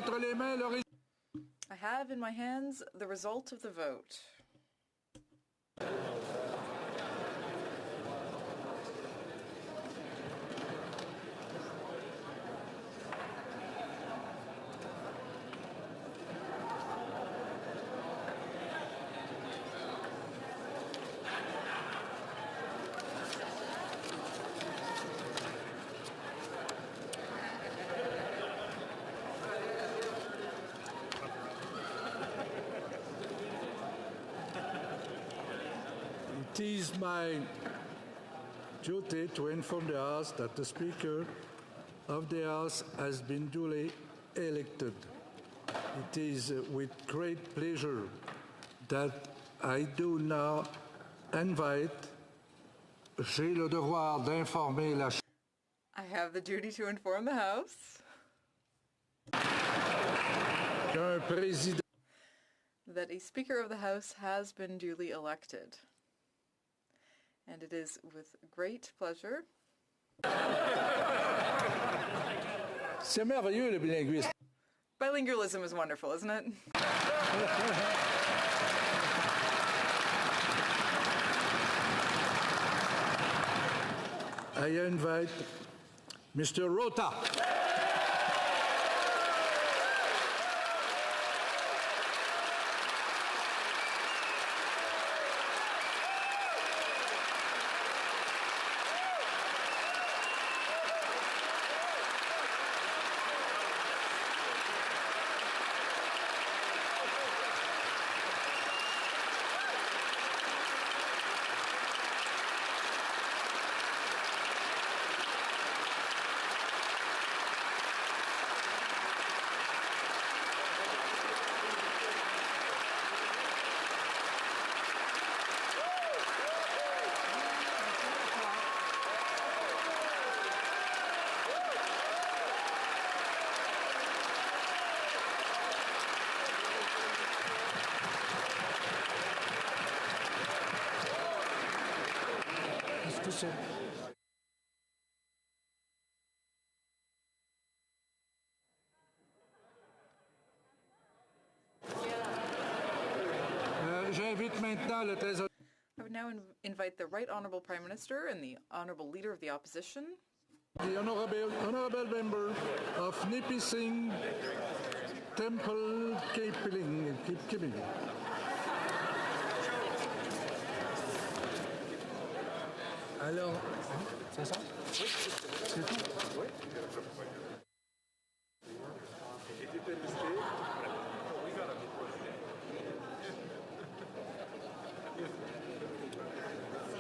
entre les mains le résultat. I have in my hands the result of the vote. It is my duty to inform the House that the Speaker of the House has been duly elected. It is with great pleasure that I do now invite, j'ai le devoir d'informer la I have the duty to inform the House qu'un président that a Speaker of the House has been duly elected. And it is with great pleasure. C'est merveilleux le bilinguisme. Bilingualism is wonderful, isn't it? I invite Mr. Rota. J'invite maintenant le trésorier. I would now invite the Right Honourable Prime Minister and the Honourable Leader of the Opposition. The honourable member of Nipissing Temple Kipling. Alors, c'est ça? Oui, c'est tout. Oui.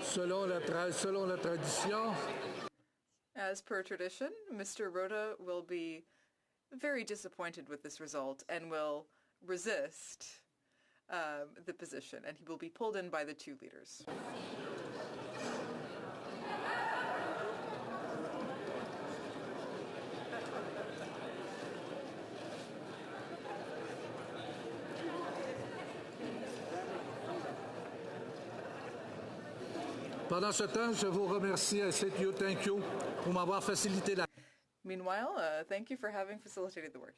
Selon la tradition, As per tradition, Mr. Rota will be very disappointed with this result and will resist the position, and he will be pulled in by the two leaders. pendant ce temps, je vous remercie. I say to you, thank you, pour m'avoir facilité la... Meanwhile, thank you for having facilitated the work.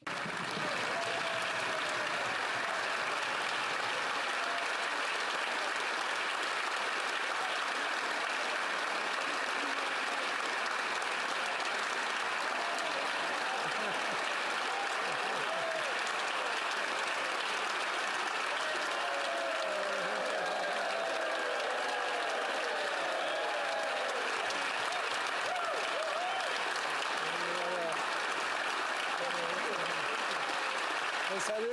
Salut.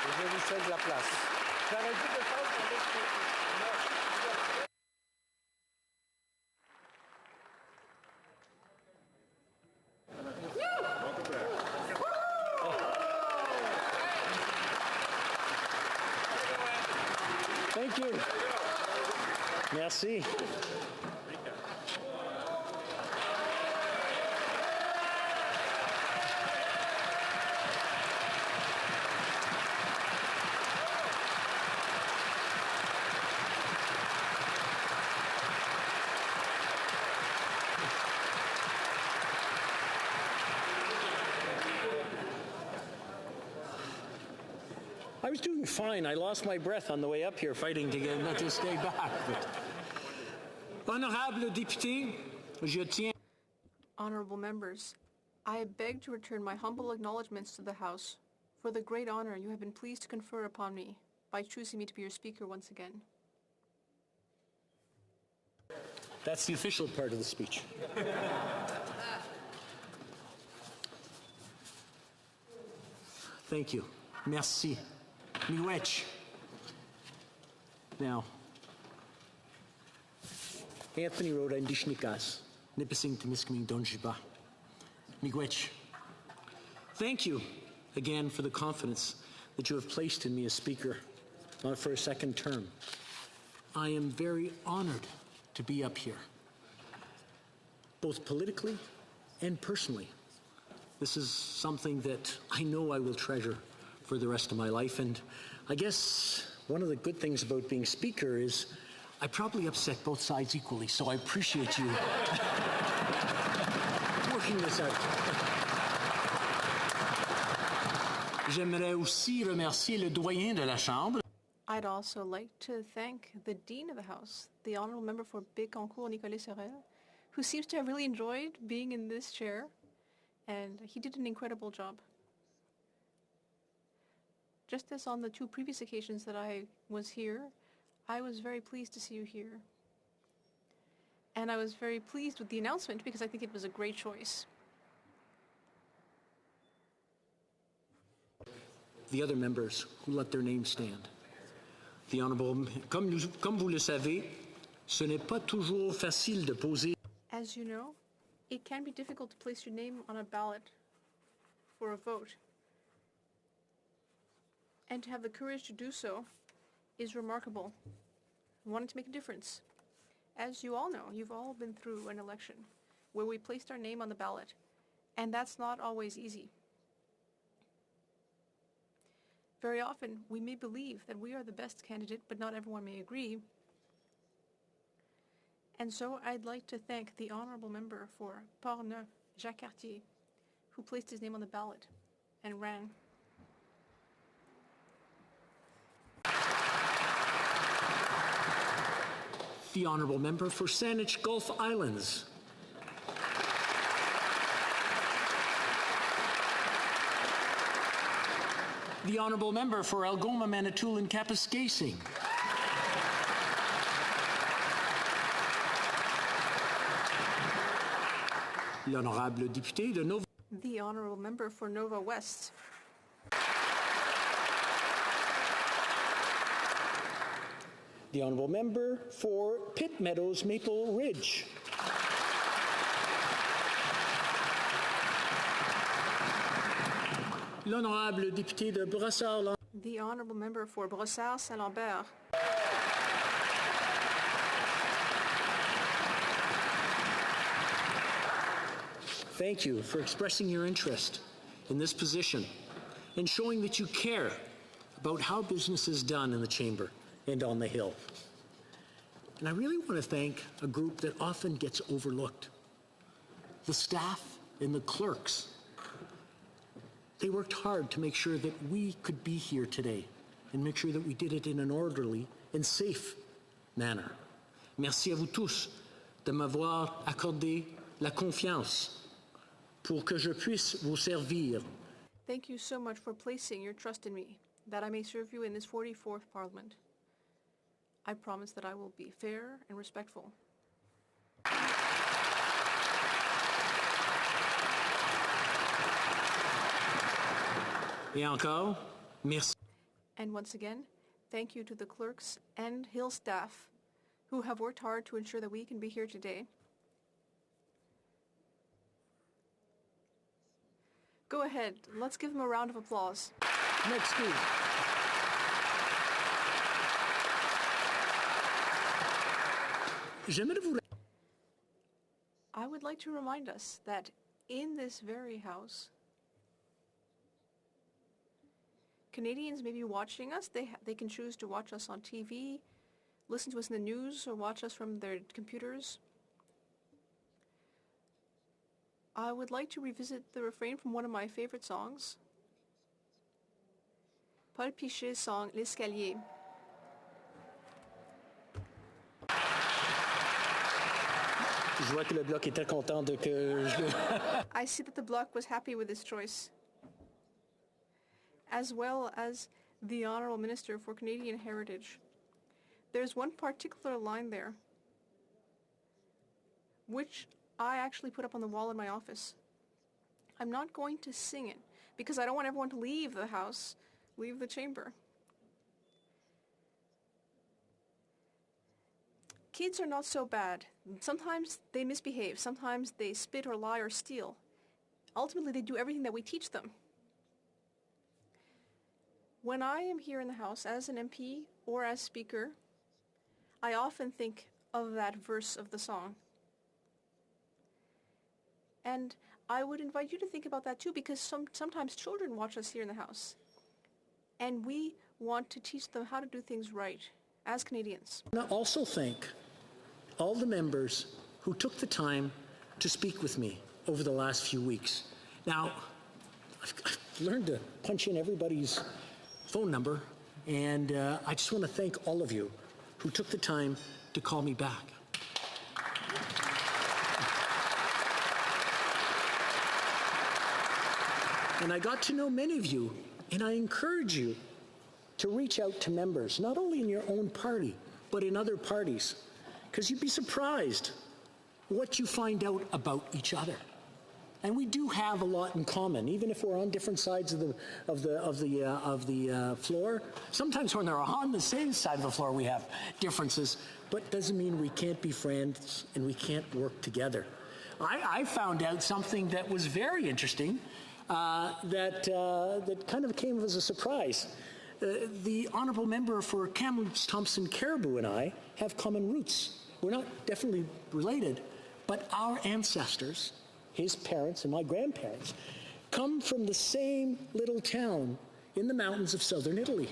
Je vous cède la place. J'aurais dû le faire pour l'autre côté. Thank you. Merci. I was doing fine. I lost my breath on the way up here fighting to get not to stay back. But... Honorable député, je tiens... Honorable members, I beg to return my humble acknowledgments to the House for the great honor you have been pleased to confer upon me by choosing me to be your Speaker once again. That's the official part of the speech. Thank you. Merci. Miigwech. Now, Anthony Rhoda and Dishnikas, Nipissing Temiskaming Donjiba. Miigwech. Thank you again for the confidence that you have placed in me as Speaker for a second term. I am very honored to be up here, both politically and personally. This is something that I know I will treasure for the rest of my life, and I guess one of the good things about being Speaker is I probably upset both sides equally, so I appreciate you working this out. J'aimerais aussi remercier le doyen de la Chambre. I'd also like to thank the Dean of the House, the Honorable Member for Bécancour, Nicolas Sorel, who seems to have really enjoyed being in this chair, and he did an incredible job. Just as on the two previous occasions that I was here, I was very pleased to see you here. And I was very pleased with the announcement because I think it was a great choice. The other members who let their names stand. The Honorable, comme vous le savez, ce n'est pas toujours facile de poser. As you know, it can be difficult to place your name on a ballot for a vote. And to have the courage to do so is remarkable. Wanting to make a difference. As you all know, you've all been through an election where we placed our name on the ballot, and that's not always easy. Very often, we may believe that we are the best candidate, but not everyone may agree. And so I'd like to thank the Honorable Member for Port-Neuf, Jacques Cartier, who placed his name on the ballot and ran. The Honourable Member for Saanich Gulf Islands. The Honourable Member for Algoma, Manitoulin, Kapuskasing. L'Honorable Député de Nova. The Honorable Member for Nova West. The Honourable Member for Pitt Meadows, Maple Ridge. L'Honorable Député de Brossard. The Honorable Member for Brossard-Saint-Lambert. Thank you for expressing your interest in this position and showing that you care about how business is done in the Chamber and on the Hill. And I really want to thank a group that often gets overlooked. The staff and the clerks. They worked hard to make sure that we could be here today and make sure that we did it in an orderly and safe manner. Merci à vous tous de m'avoir accordé la confiance pour que je puisse vous servir. Thank you so much for placing your trust in me, that I may serve you in this 44th Parliament. I promise that I will be fair and respectful. Et encore, merci. And once again, thank you to the clerks and Hill staff who have worked hard to ensure that we can be here today. Go ahead, let's give them a round of applause. Next week. I would like to remind us that in this very house, Canadians may be watching us. They can choose to watch us on TV, listen to us in the news, or watch us from their computers. I would like to revisit the refrain from one of my favorite songs. Paul Pichet song L'Escalier. Je vois que le Bloc est très content de que je... I see that the Bloc was happy with this choice, as well as the Honourable Minister for Canadian Heritage. There's one particular line there, which I actually put up on the wall in my office. I'm not going to sing it, because I don't want everyone to leave the house, leave the chamber. Kids are not so bad. Sometimes they misbehave. Sometimes they spit or lie or steal. Ultimately, they do everything that we teach them. When I am here in the House as an MP or as Speaker, I often think of that verse of the song. And I would invite you to think about that too, because sometimes children watch us here in the House. And we want to teach them how to do things right as Canadians. I also thank all the members who took the time to speak with me over the last few weeks. Now, I've learned to punch in everybody's phone number, and I just want to thank all of you who took the time to call me back. And I got to know many of you, and I encourage you to reach out to members, not only in your own party, but in other parties, because you'd be surprised what you find out about each other. And we do have a lot in common, even if we're on different sides of the floor. Sometimes when they're on the same side of the floor, we have differences, but doesn't mean we can't be friends and we can't work together. I found out something that was very interesting, that kind of came as a surprise. The honourable member for Kamloops Thompson Caribou and I have common roots. We're not definitely related, but our ancestors, his parents and my grandparents, come from the same little town in the mountains of southern Italy.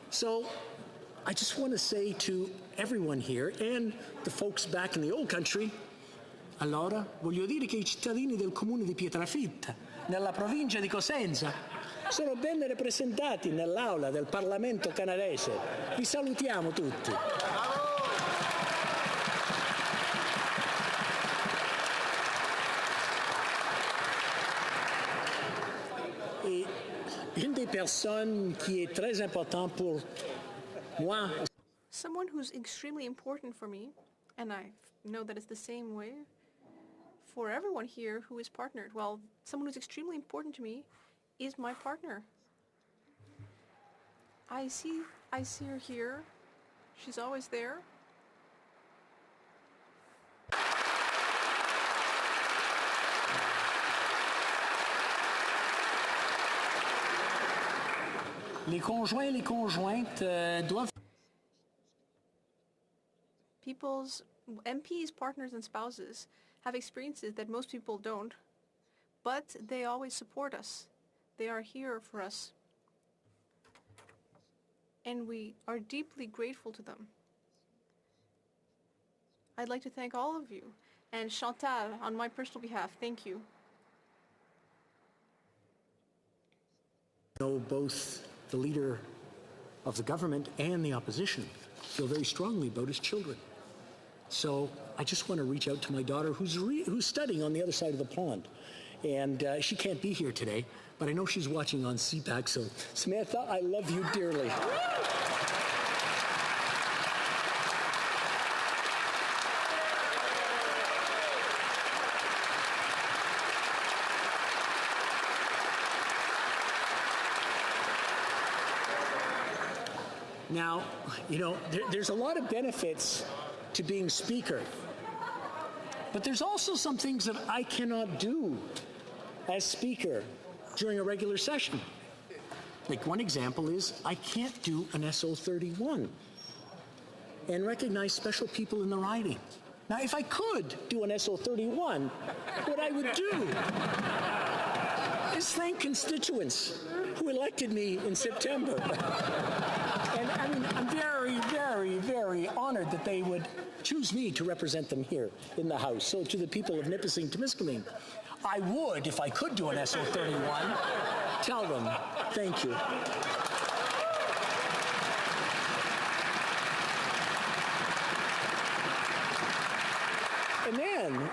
So I just want to say to everyone here and the folks back in the old country, allora voglio dire che I cittadini del comune di Pietrafitta, nella provincia di Cosenza, sono ben rappresentati nell'aula del Parlamento canadese. Vi salutiamo tutti. Et une des personnes qui est très importante pour moi. Someone who's extremely important for me, and I know that it's the same way for everyone here who is partnered. Well, someone who's extremely important to me is my partner. I see her here. She's always there. Les conjoints et les conjointes doivent... People's MPs, partners, and spouses have experiences that most people don't, but they always support us. They are here for us. And we are deeply grateful to them. I'd like to thank all of you. And Chantal, on my personal behalf, thank you. Know both the leader of the government and the opposition feel very strongly about his children. So I just want to reach out to my daughter who's studying on the other side of the pond. And she can't be here today, but I know she's watching on CPAC. So Samantha, I love you dearly. Now, you know, there's a lot of benefits to being Speaker, but there's also some things that I cannot do as Speaker during a regular session. Like one example is I can't do an SO31 and recognize special people in the riding. Now, if I could do an SO31, what I would do is thank constituents who elected me in September. And I mean, I'm very, very, very honored that they would choose me to represent them here in the House. So to the people of Nipissing, Temiskaming, I would, if I could do an SO31, tell them Thank you.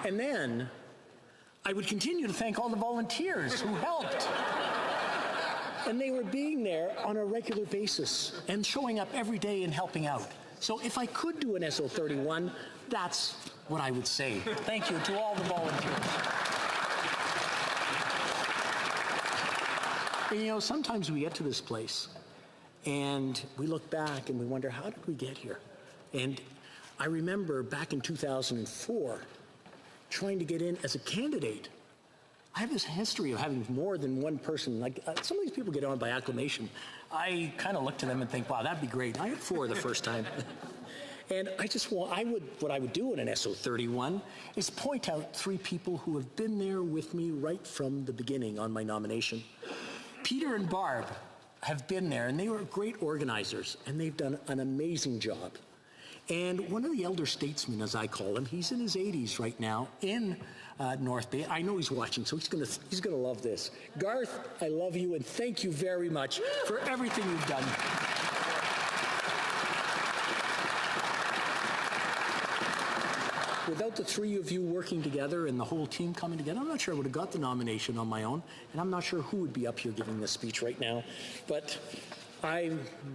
And then, I would continue to thank all the volunteers who helped. And they were being there on a regular basis and showing up every day and helping out. So if I could do an SO31, that's what I would say. Thank you to all the volunteers. And, you know, sometimes we get to this place and we look back and we wonder, how did we get here? And I remember back in 2004, trying to get in as a candidate. I have this history of having more than one person. Like some of these people get on by acclamation. I kind of look to them and think, wow, that'd be great. I had 4 the first time. And what I would do in an SO31 is point out 3 people who have been there with me right from the beginning on my nomination. Peter and Barb have been there, and they were great organizers, and they've done an amazing job. And one of the elder statesmen, as I call him, he's in his 80s right now in North Bay. I know he's watching, so he's gonna love this. Garth, I love you, and thank you very much for everything you've done. Without the 3 of you working together and the whole team coming together, I'm not sure I would have got the nomination on my own, and I'm not sure who would be up here giving this speech right now. But I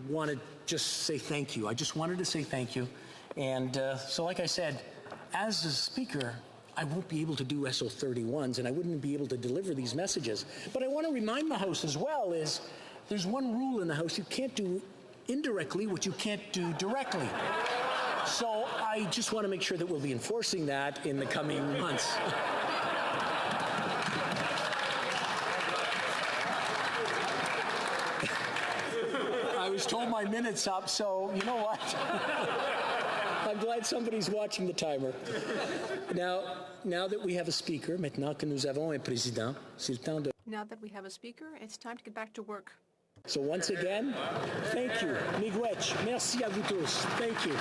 want to just say thank you. I just wanted to say thank you. And so like I said, as a speaker, I won't be able to do SO31s, and I wouldn't be able to deliver these messages. But I want to remind the House as well is there's one rule in the House: you can't do indirectly what you can't do directly. So I just want to make sure that we'll be enforcing that in the coming months. I was told my minute's up, so you know what? I'm glad somebody's watching the timer. Now that we have a speaker, maintenant que nous avons un président, c'est le temps de... Now that we have a speaker, it's time to get back to work. So once again, thank you. Miigwech. Merci à vous tous. Thank you.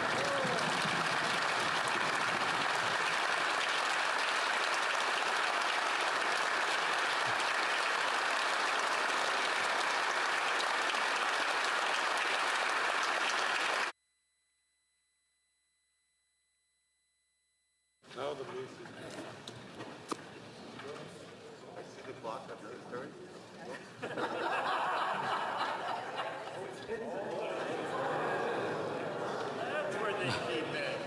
Now the music. See the clock after the start? That's where they keep it.